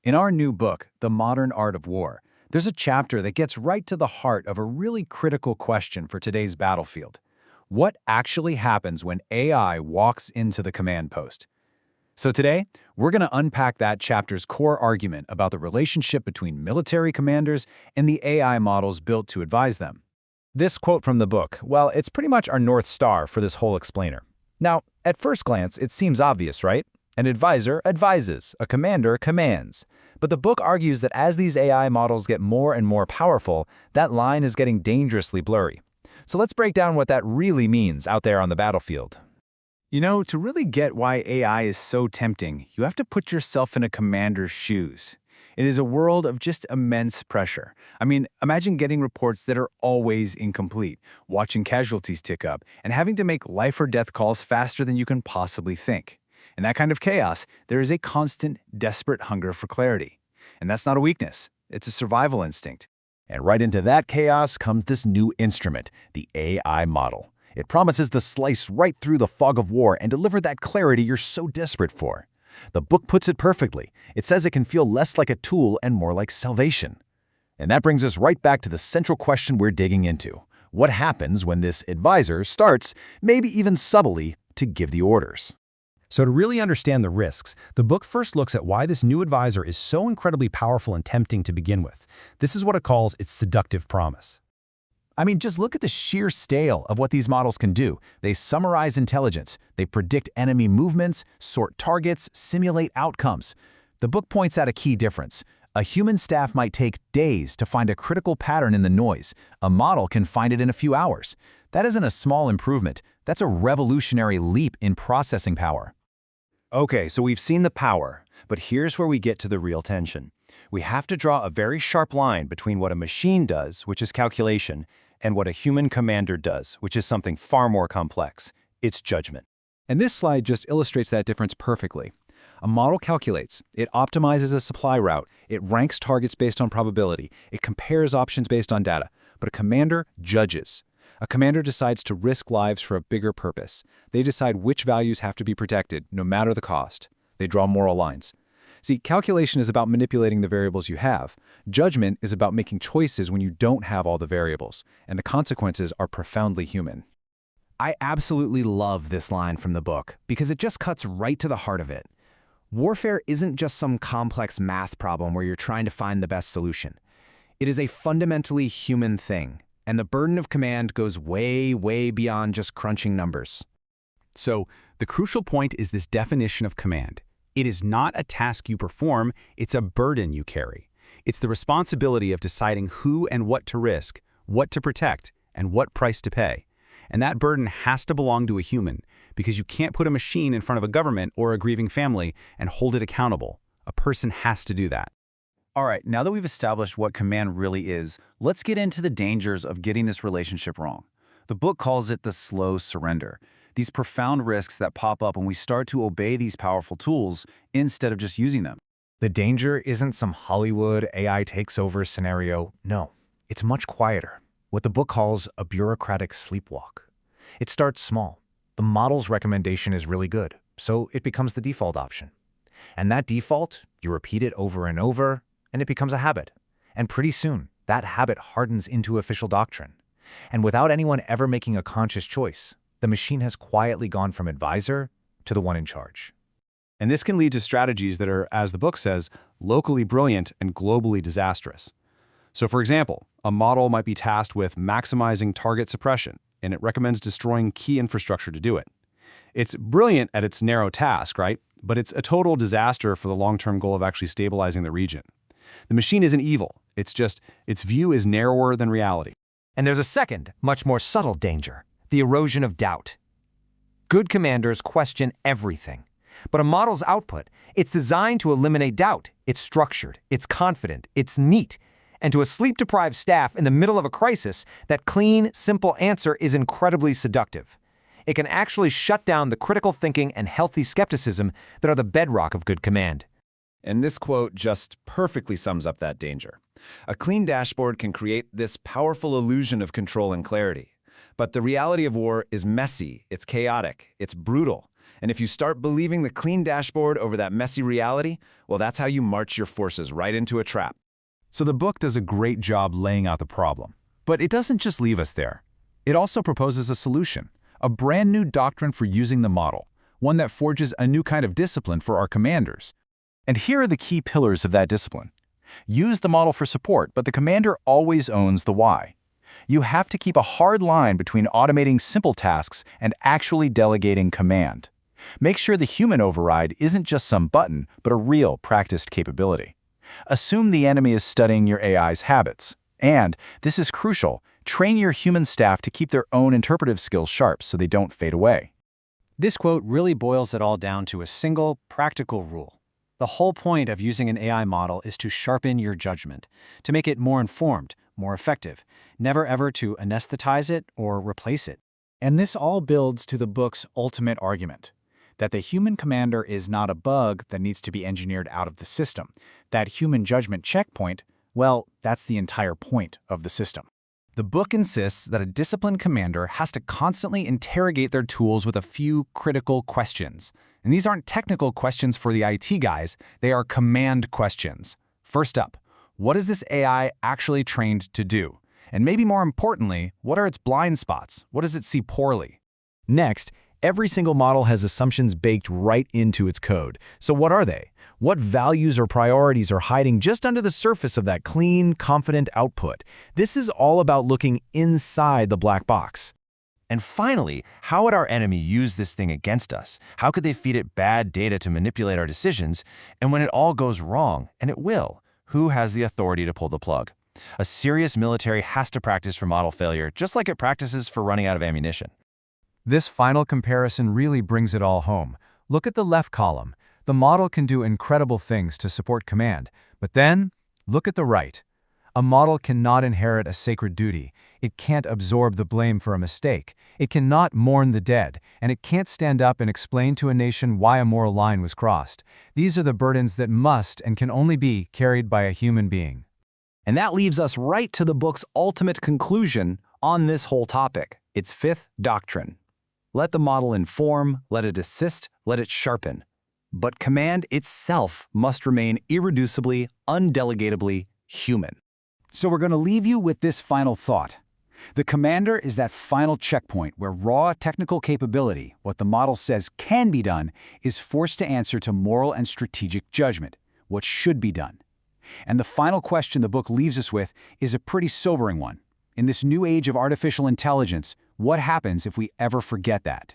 In our new book, The Modern Art of War, there's a chapter that gets right to the heart of a really critical question for today's battlefield. What actually happens when AI walks into the command post? So today, we're going to unpack that chapter's core argument about the relationship between military commanders and the AI models built to advise them. This quote from the book, well, it's pretty much our North Star for this whole explainer. Now, at first glance, it seems obvious, right? An advisor advises, a commander commands. But the book argues that as these AI models get more and more powerful, that line is getting dangerously blurry. So let's break down what that really means out there on the battlefield. You know, to really get why AI is so tempting, you have to put yourself in a commander's shoes. It is a world of just immense pressure. I mean, imagine getting reports that are always incomplete, watching casualties tick up, and having to make life or death calls faster than you can possibly think. In that kind of chaos, there is a constant, desperate hunger for clarity. And that's not a weakness. It's a survival instinct. And right into that chaos comes this new instrument, the AI model. It promises to slice right through the fog of war and deliver that clarity you're so desperate for. The book puts it perfectly. It says it can feel less like a tool and more like salvation. And that brings us right back to the central question we're digging into. What happens when this advisor starts, maybe even subtly, to give the orders? So to really understand the risks, the book first looks at why this new advisor is so incredibly powerful and tempting to begin with. This is what it calls its seductive promise. I mean, just look at the sheer scale of what these models can do. They summarize intelligence, they predict enemy movements, sort targets, simulate outcomes. The book points out a key difference. A human staff might take days to find a critical pattern in the noise. A model can find it in a few hours. That isn't a small improvement. That's a revolutionary leap in processing power. Okay, so we've seen the power, but here's where we get to the real tension. We have to draw a very sharp line between what a machine does, which is calculation, and what a human commander does, which is something far more complex. It's judgment. And this slide just illustrates that difference perfectly. A model calculates, it optimizes a supply route, it ranks targets based on probability, it compares options based on data, but a commander judges. A commander decides to risk lives for a bigger purpose. They decide which values have to be protected, no matter the cost. They draw moral lines. See, calculation is about manipulating the variables you have. Judgment is about making choices when you don't have all the variables, and the consequences are profoundly human. I absolutely love this line from the book because it just cuts right to the heart of it. Warfare isn't just some complex math problem where you're trying to find the best solution. It is a fundamentally human thing. And the burden of command goes way, way beyond just crunching numbers. So, the crucial point is this definition of command. It is not a task you perform, it's a burden you carry. It's the responsibility of deciding who and what to risk, what to protect, and what price to pay. And that burden has to belong to a human, because you can't put a machine in front of a government or a grieving family and hold it accountable. A person has to do that. All right, now that we've established what command really is, let's get into the dangers of getting this relationship wrong. The book calls it the slow surrender. These profound risks that pop up when we start to obey these powerful tools instead of just using them. The danger isn't some Hollywood AI takes over scenario. No, it's much quieter. What the book calls a bureaucratic sleepwalk. It starts small. The model's recommendation is really good, so it becomes the default option. And that default, you repeat it over and over, and it becomes a habit. And pretty soon, that habit hardens into official doctrine. And without anyone ever making a conscious choice, the machine has quietly gone from advisor to the one in charge. And this can lead to strategies that are, as the book says, locally brilliant and globally disastrous. So for example, a model might be tasked with maximizing target suppression, and it recommends destroying key infrastructure to do it. It's brilliant at its narrow task, right? But it's a total disaster for the long-term goal of actually stabilizing the region. The machine isn't evil. It's just, its view is narrower than reality. And there's a second, much more subtle danger, the erosion of doubt. Good commanders question everything. But a model's output, it's designed to eliminate doubt. It's structured, it's confident, it's neat. And to a sleep-deprived staff in the middle of a crisis, that clean, simple answer is incredibly seductive. It can actually shut down the critical thinking and healthy skepticism that are the bedrock of good command. And this quote just perfectly sums up that danger. A clean dashboard can create this powerful illusion of control and clarity. But the reality of war is messy, it's chaotic, it's brutal. And if you start believing the clean dashboard over that messy reality, well, that's how you march your forces right into a trap. So the book does a great job laying out the problem. But it doesn't just leave us there. It also proposes a solution, a brand new doctrine for using the model, one that forges a new kind of discipline for our commanders. And here are the key pillars of that discipline. Use the model for support, but the commander always owns the why. You have to keep a hard line between automating simple tasks and actually delegating command. Make sure the human override isn't just some button, but a real practiced capability. Assume the enemy is studying your AI's habits. And, this is crucial, train your human staff to keep their own interpretive skills sharp so they don't fade away. This quote really boils it all down to a single, practical rule. The whole point of using an AI model is to sharpen your judgment, to make it more informed, more effective, never ever to anesthetize it or replace it. And this all builds to the book's ultimate argument, that the human commander is not a bug that needs to be engineered out of the system. That human judgment checkpoint, well, that's the entire point of the system. The book insists that a disciplined commander has to constantly interrogate their tools with a few critical questions. And these aren't technical questions for the IT guys, they are command questions. First up, what is this AI actually trained to do? And maybe more importantly, what are its blind spots? What does it see poorly? Next, every single model has assumptions baked right into its code. So what are they? What values or priorities are hiding just under the surface of that clean, confident output? This is all about looking inside the black box. And finally, how would our enemy use this thing against us? How could they feed it bad data to manipulate our decisions? And when it all goes wrong, and it will, who has the authority to pull the plug? A serious military has to practice for model failure, just like it practices for running out of ammunition. This final comparison really brings it all home. Look at the left column. The model can do incredible things to support command, but then, look at the right. A model cannot inherit a sacred duty. It can't absorb the blame for a mistake. It cannot mourn the dead, and it can't stand up and explain to a nation why a moral line was crossed. These are the burdens that must and can only be carried by a human being. And that leaves us right to the book's ultimate conclusion on this whole topic, its fifth doctrine. Let the model inform, let it assist, let it sharpen. But command itself must remain irreducibly, undelegatably human. So we're going to leave you with this final thought. The commander is that final checkpoint where raw technical capability, what the model says can be done, is forced to answer to moral and strategic judgment, what should be done. And the final question the book leaves us with is a pretty sobering one. In this new age of artificial intelligence, what happens if we ever forget that?